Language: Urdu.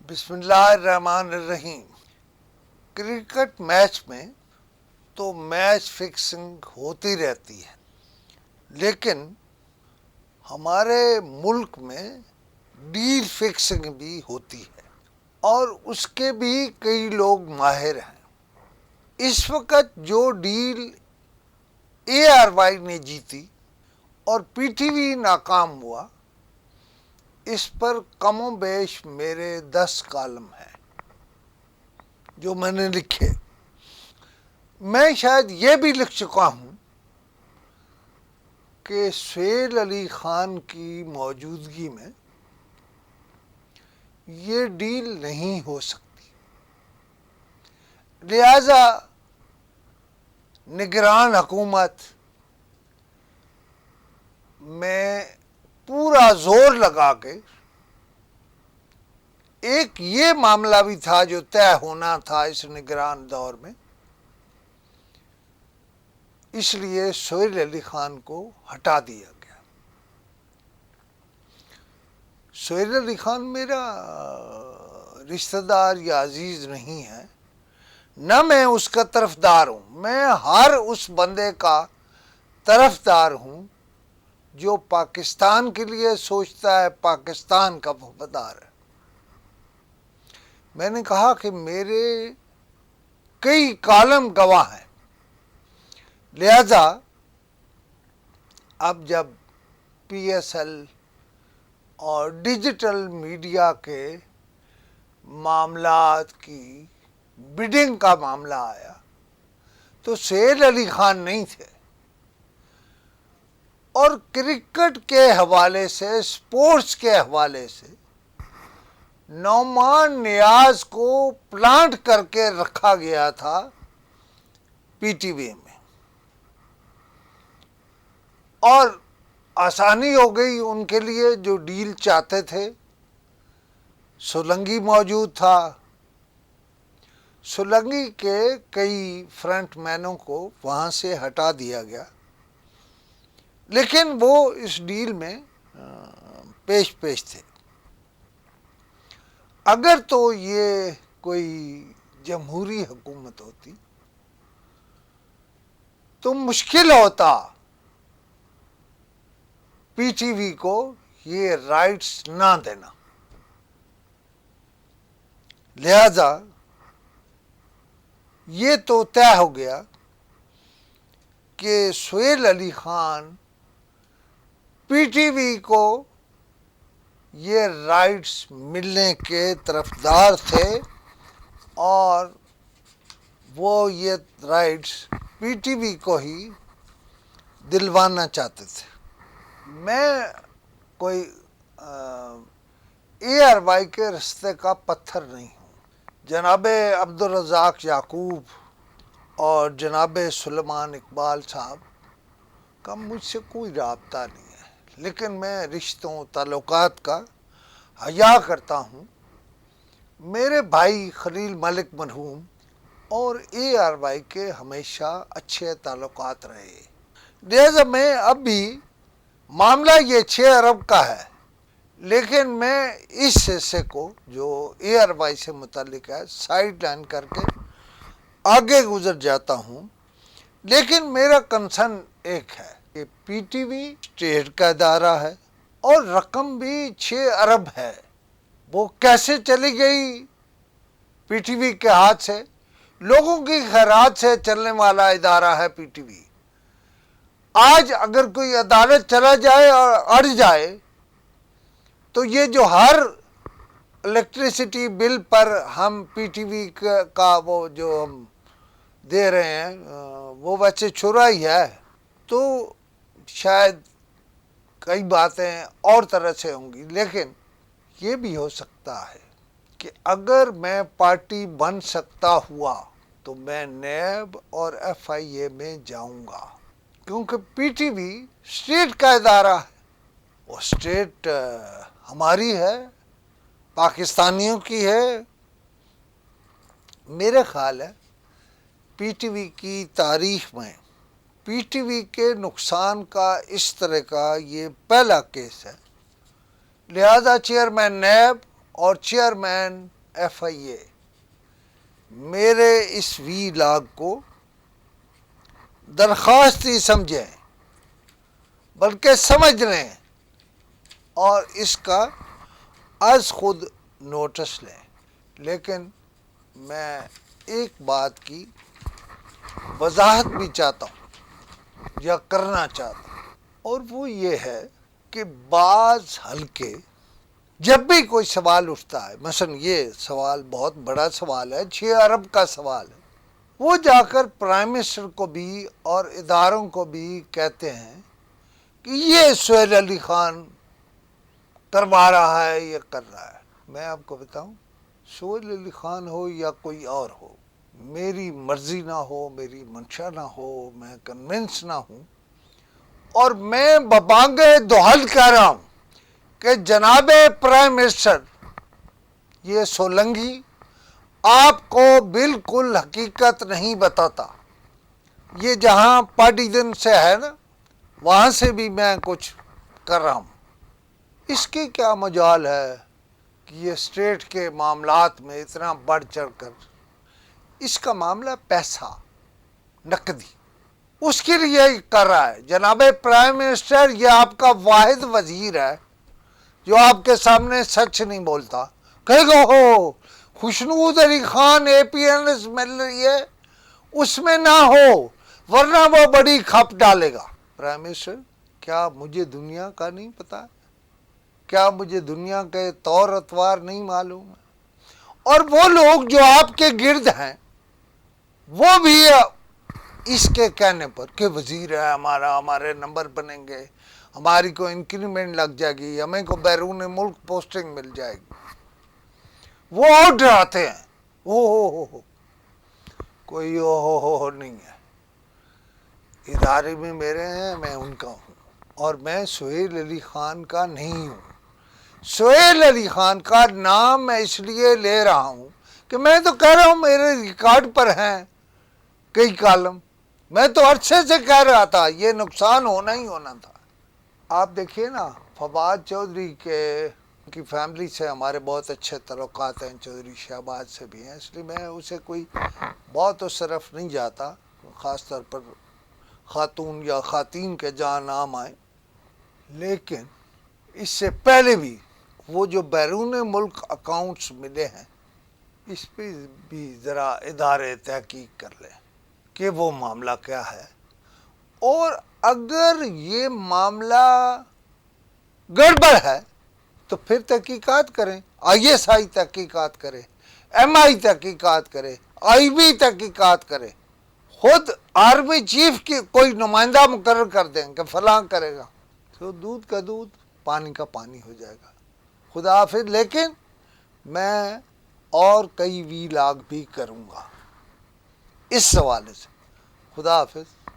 بسم اللہ الرحمن الرحیم۔ کرکٹ میچ میں تو میچ فکسنگ ہوتی رہتی ہے، لیکن ہمارے ملک میں ڈیل فکسنگ بھی ہوتی ہے اور اس کے بھی کئی لوگ ماہر ہیں۔ اس وقت جو ڈیل اے آر وائی نے جیتی اور پی ٹی وی ناکام ہوا، اس پر کم و بیش میرے 10 کالم ہیں جو میں نے لکھے۔ میں شاید یہ بھی لکھ چکا ہوں کہ سہیل علی خان کی موجودگی میں یہ ڈیل نہیں ہو سکتی، لہذا نگران حکومت میں پورا زور لگا کے ایک یہ معاملہ بھی تھا جو طے ہونا تھا اس نگران دور میں، اس لیے سہیل علی خان کو ہٹا دیا گیا۔ سہیل علی خان میرا رشتہ دار یا عزیز نہیں ہے، نہ میں اس کا طرفدار ہوں۔ میں ہر اس بندے کا طرفدار ہوں جو پاکستان کے لیے سوچتا ہے، پاکستان کا وفادار ہے۔ میں نے کہا کہ میرے کئی کالم گواہ ہیں، لہذا اب جب پی ایس ایل اور ڈیجیٹل میڈیا کے معاملات کی بڈنگ کا معاملہ آیا تو سہیل علی خان نہیں تھے، اور کرکٹ کے حوالے سے، سپورٹس کے حوالے سے نعمان نیاز کو پلانٹ کر کے رکھا گیا تھا پی ٹی وی میں، اور آسانی ہو گئی ان کے لیے جو ڈیل چاہتے تھے۔ سولنگی موجود تھا، سولنگی کے کئی فرنٹ مینوں کو وہاں سے ہٹا دیا گیا، لیکن وہ اس ڈیل میں پیش تھے۔ اگر تو یہ کوئی جمہوری حکومت ہوتی تو مشکل ہوتا پی ٹی وی کو یہ رائٹس نہ دینا، لہذا یہ تو طے ہو گیا کہ Sohail Ali Khan P T V کو یہ رائٹس ملنے کے طرفدار تھے، اور وہ یہ رائٹس پی ٹی وی کو ہی دلوانا چاہتے تھے۔ میں کوئی اے آر وائی کے رستے کا پتھر نہیں ہوں۔ جناب عبدالرزاق یعقوب اور جناب سلیمان اقبال صاحب کا مجھ سے کوئی رابطہ نہیں ہے، لیکن میں رشتوں تعلقات کا حیا کرتا ہوں۔ میرے بھائی خلیل ملک مرحوم اور اے آر وائی کے ہمیشہ اچھے تعلقات رہے، لہذا میں اب بھی معاملہ یہ 6 ارب کا ہے، لیکن میں اس حصے کو جو اے آر وائی سے متعلق ہے سائیڈ لائن کر کے آگے گزر جاتا ہوں۔ لیکن میرا کنسرن ایک ہے کہ پی ٹی وی اسٹیٹ کا ادارہ ہے اور رقم بھی 6 ارب ہے، وہ کیسے چلی گئی پی ٹی وی کے ہاتھ سے؟ لوگوں کی خیرات سے چلنے والا ادارہ ہے پی ٹی وی۔ آج اگر کوئی عدالت چلا جائے اور اڑ جائے تو یہ جو ہر الیکٹریسٹی بل پر ہم پی ٹی وی کا وہ جو ہم دے رہے ہیں وہ ویسے چھرا ہی ہے، تو شاید کئی باتیں اور طرح سے ہوں گی، لیکن یہ بھی ہو سکتا ہے کہ اگر میں پارٹی بن سکتا ہوا تو میں نیب اور ایف آئی اے میں جاؤں گا، کیونکہ پی ٹی وی اسٹیٹ کا ادارہ ہے، وہ اسٹیٹ ہماری ہے، پاکستانیوں کی ہے۔ میرے خیال ہے پی ٹی وی کی تاریخ میں پی ٹی وی کے نقصان کا اس طرح کا یہ پہلا کیس ہے، لہذا چیئرمین نیب اور چیئرمین FIA میرے اس وی لاگ کو درخواست ہی سمجھیں بلکہ سمجھ لیں اور اس کا از خود نوٹس لیں. لیکن میں ایک بات کی وضاحت بھی چاہتا ہوں یا کرنا چاہتا ہوں، اور وہ یہ ہے کہ بعض حلقے جب بھی کوئی سوال اٹھتا ہے، مثلا یہ سوال بہت بڑا سوال ہے، 6 ارب کا سوال ہے، وہ جا کر پرائم منسٹر کو بھی اور اداروں کو بھی کہتے ہیں کہ یہ سہیل علی خان کروا رہا ہے، یہ کر رہا ہے. میں آپ کو بتاؤں، سہیل علی خان ہو یا کوئی اور ہو، میری مرضی نہ ہو، میری منشا نہ ہو، میں کنونس نہ ہوں، اور میں ببانگ دہل کہہ رہا ہوں کہ جناب پرائم منسٹر یہ سولنگی آپ کو بالکل حقیقت نہیں بتاتا. یہ جہاں پارٹی دن سے ہے نا، وہاں سے بھی میں کچھ کر رہا ہوں. اس کی کیا مجال ہے کہ یہ اسٹیٹ کے معاملات میں اتنا بڑھ چڑھ کر، اس کا معاملہ پیسہ نقدی، اس کے لیے کر رہا ہے. جناب پرائم منسٹر یہ آپ کا واحد وزیر ہے جو آپ کے سامنے سچ نہیں بولتا. کہے گا ہو خوشنود علی خان APNS مل رہی ہے، اس میں نہ ہو ورنہ وہ بڑی کھپ ڈالے گا. پرائم منسٹر کیا مجھے دنیا کا نہیں پتا؟ کیا مجھے دنیا کے طور اتوار نہیں معلوم ہے؟ اور وہ لوگ جو آپ کے گرد ہیں وہ بھی اس کے کہنے پر کہ وزیر ہے ہمارا، ہمارے نمبر بنیں گے، ہماری کو انکریمنٹ لگ جائے گی، ہمیں کو بیرون ملک پوسٹنگ مل جائے گی، وہ اور ڈراتے ہیں. ہو کوئی ہو نہیں ہے. ادارے میں میرے ہیں، میں ان کا ہوں، اور میں سہیل علی خان کا نہیں ہوں. سہیل علی خان کا نام میں اس لیے لے رہا ہوں کہ میں تو کہہ رہا ہوں میرے ریکارڈ پر ہیں کئی کالم، میں تو عرصے سے کہہ رہا تھا یہ نقصان ہونا ہی ہونا تھا. آپ دیکھیے نا، فواد چودھری کی فیملی سے ہمارے بہت اچھے تعلقات ہیں، چودھری شہباز سے بھی ہیں، اس لیے میں اسے کوئی بہت اس طرف نہیں جاتا، خاص طور پر خاتون یا خواتین کے جہاں نام آئے. لیکن اس سے پہلے بھی وہ جو بیرون ملک اکاؤنٹس ملے ہیں، اس پہ بھی ذرا ادارے تحقیق کر لیں کہ وہ معاملہ کیا ہے. اور اگر یہ معاملہ گڑبڑ ہے تو پھر تحقیقات کریں، ISI تحقیقات کرے، MI تحقیقات کرے، IB تحقیقات کرے، خود آرمی چیف کی کوئی نمائندہ مقرر کر دیں کہ فلاں کرے گا، تو دودھ کا دودھ پانی کا پانی ہو جائے گا. خدا حافظ. لیکن میں اور کئی وی لاگ بھی کروں گا اس حوالے سے. خدا حافظ.